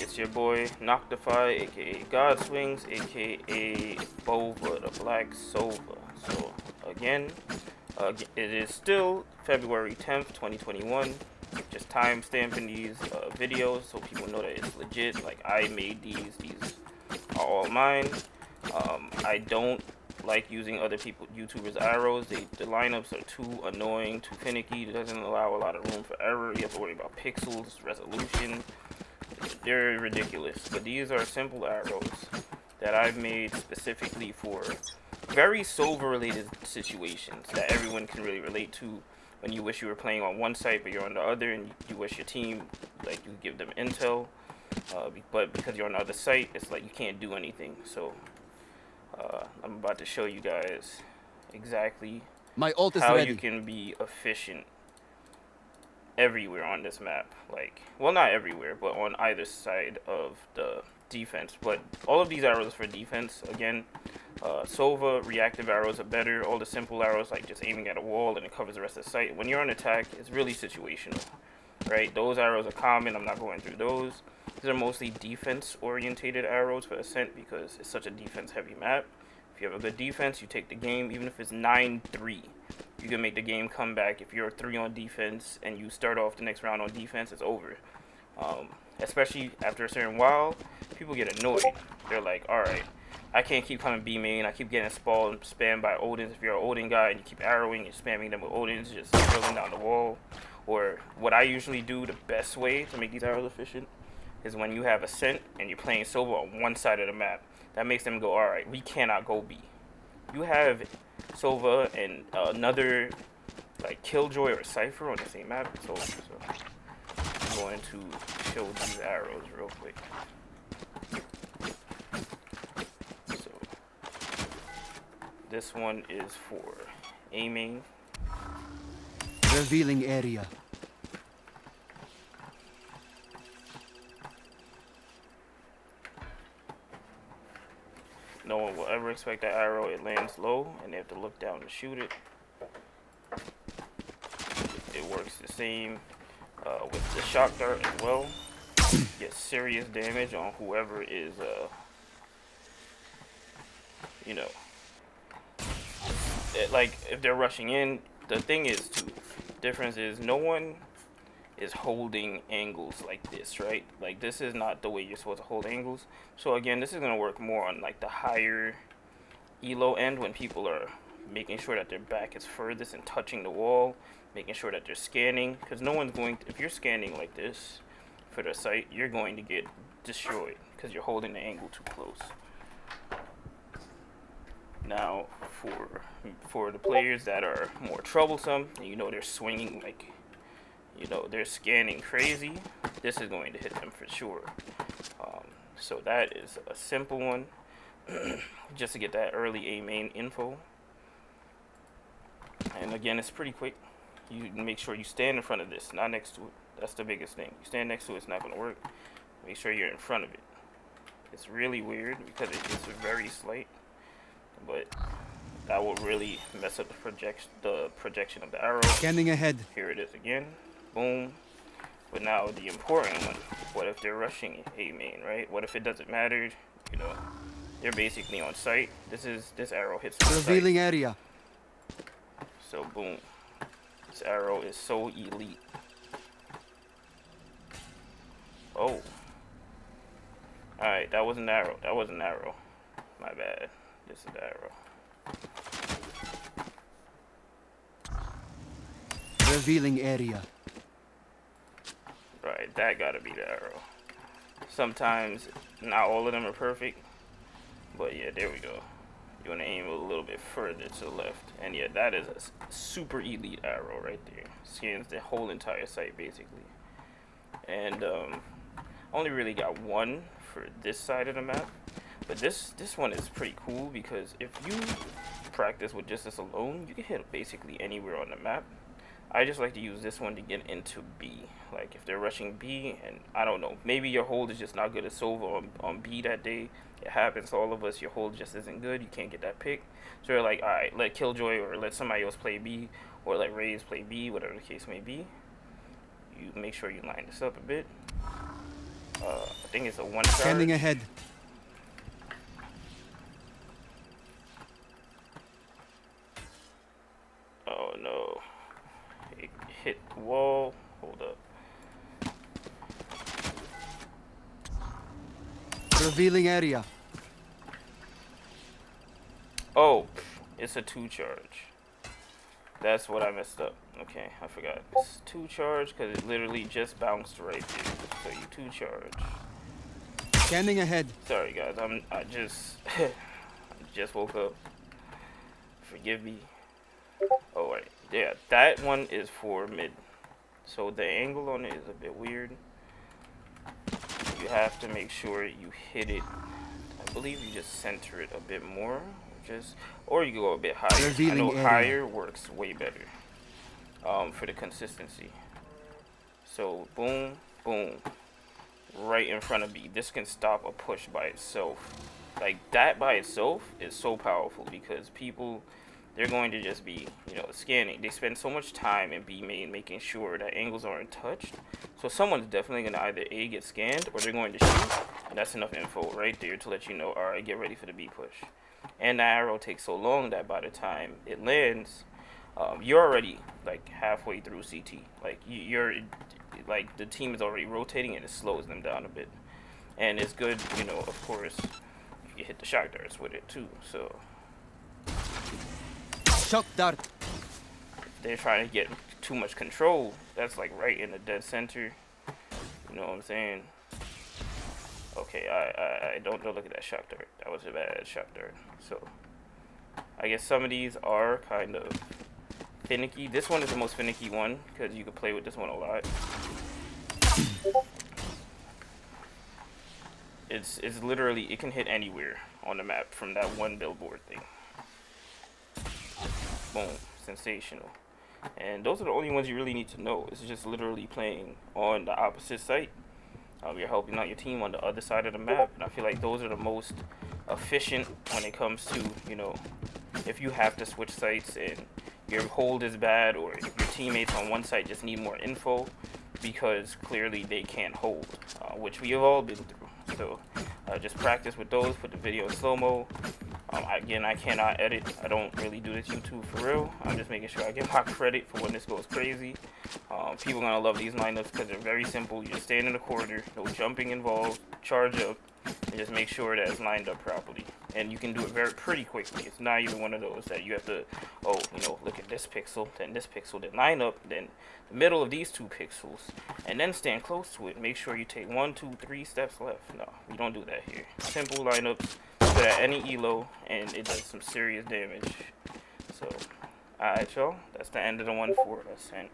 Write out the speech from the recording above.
It's your boy Noctify, aka God Swings, aka Bova, the Black Sova. So again, it is still February 10th, 2021. Just time stamping these videos so people know that it's legit. Like, I made these. These are all mine. I don't like using other YouTubers' arrows. The lineups are too annoying, too finicky. It doesn't allow a lot of room for error. You have to worry about pixels, resolution. They're ridiculous. But these are simple arrows that I've made specifically for very Sova related situations that everyone can really relate to. When you wish you were playing on one site but you're on the other, and you wish your team, like, you give them intel, but because you're on the other site, it's like you can't do anything. So I'm about to show you guys exactly My ult is how ready. you can be efficient everywhere on this map. Like, well, not everywhere, but on either side of the defense. But all of these arrows for defense. Again, Sova reactive arrows are better. All the simple arrows, like just aiming at a wall and it covers the rest of the site. When you're on attack, it's really situational, right? Those arrows are common. I'm not going through those. These are mostly defense orientated arrows for Ascent because it's such a defense heavy map. If you have a good defense, you take the game. Even if it's 9-3, you can make the game come back. If you're 3 on defense and you start off the next round on defense, it's over. Especially after a certain while, people get annoyed. They're like, alright, I can't keep coming B main. I keep getting spammed by Odins. If you're an Odin guy and you keep arrowing and spamming them with Odins, just drilling down the wall. Or what I usually do, the best way to make these arrows efficient, is when you have Ascent and you're playing Sova on one side of the map. That makes them go, alright, we cannot go B. You have Sova and another, like, Killjoy or Cypher on the same map. So I'm going to show these arrows real quick. So this one is for aiming. Revealing area. No one will ever expect that arrow. It lands low and they have to look down to shoot it. It works the same with the shock dart as well. Get serious damage on whoever is, you know, like, if they're rushing in. The thing is, too, difference is no one is holding angles like this, right? Like, this is not the way you're supposed to hold angles. So again, this is going to work more on, like, the higher elo end, when people are making sure that their back is furthest and touching the wall, making sure that they're scanning, because no one's going to, if you're scanning like this for the site, you're going to get destroyed because you're holding the angle too close. Now, for the players that are more troublesome, and you know they're swinging, like, you know, they're scanning crazy, this is going to hit them for sure. So that is a simple one, just to get that early A main info. And again, it's pretty quick. You make sure you stand in front of this, not next to it. That's the biggest thing. You stand next to it, it's not going to work. Make sure you're in front of it. It's really weird because it's very slight, but that will really mess up the projection of the arrow. Scanning ahead. Here it is again. Boom. But now the important one. What if they're rushing A main, right? What if it doesn't matter? You know, they're basically on site. This arrow hits the Revealing site. area. So boom. This arrow is so elite. Oh. Alright, that was an arrow. That was an arrow. My bad. This is the arrow. Revealing area. Right, that gotta be the arrow. Sometimes, not all of them are perfect. But yeah, there we go. You want to aim a little bit further to the left. And yeah, that is a super elite arrow right there. Scans the whole entire site, basically. And only really got one for this side of the map. But this one is pretty cool because if you practice with just this alone, you can hit basically anywhere on the map. I just like to use this one to get into B. Like, if they're rushing B, and I don't know, maybe your hold is just not good at Sova on B that day. It happens to all of us. Your hold just isn't good. You can't get that pick. So you're like, alright, let Killjoy or let somebody else play B, or let Raze play B, whatever the case may be. You make sure you line this up a bit. think it's a one charge. Scanning ahead. Oh no. It hit the wall. Hold up. Revealing area. Oh, it's a 2 charge. That's what I messed up. Okay, I forgot. It's 2 charge because it literally just bounced right there. So you 2 charge. Scanning ahead. Sorry guys, I just just woke up. Forgive me. Oh wait, yeah, that one is for mid. So the angle on it is a bit weird. You have to make sure you hit it. I believe you just center it a bit more, or you go a bit higher. Revealing I know area. higher works way better for the consistency. So boom, boom, right in front of me. This can stop a push by itself. Like that by itself is so powerful because people, they're going to just be, you know, scanning. They spend so much time in B main making sure that angles aren't touched. So someone's definitely going to either A, get scanned, or they're going to shoot. And that's enough info right there to let you know, alright, get ready for the B push. And the arrow takes so long that by the time it lands, you're already like halfway through CT. Like you're like the team is already rotating and it slows them down a bit. And it's good, you know, of course, you hit the shock darts with it too. So Shock dart. if they're trying to get too much control, that's like right in the dead center. You know what I'm saying? Okay, I don't look at that shock dart. That was a bad shock dart. So I guess some of these are kind of finicky. This one is the most finicky one because you can play with this one a lot. It's literally, it can hit anywhere on the map from that one billboard thing. Boom, sensational. And those are the only ones you really need to know. It's just literally playing on the opposite site. You're helping out your team on the other side of the map, and I feel like those are the most efficient when it comes to, you know, if you have to switch sites and your hold is bad, or if your teammates on one site just need more info because clearly they can't hold, which we have all been through. So just practice with those, put the video in slow-mo. Again, I cannot edit. I don't really do this YouTube for real. I'm just making sure I get my credit for when this goes crazy. People are going to love these lineups because they're very simple. You just stand in the corner, no jumping involved, charge up, and just make sure that it's lined up properly. And you can do it pretty quickly. It's not even one of those that you have to, oh, you know, look at this pixel, then line up, then the middle of these 2 pixels, and then stand close to it. Make sure you take 1, 2, 3 steps left. No, we don't do that here. Simple lineups, put at any elo, and it does some serious damage. So, alright y'all, that's the end of the one for Ascent.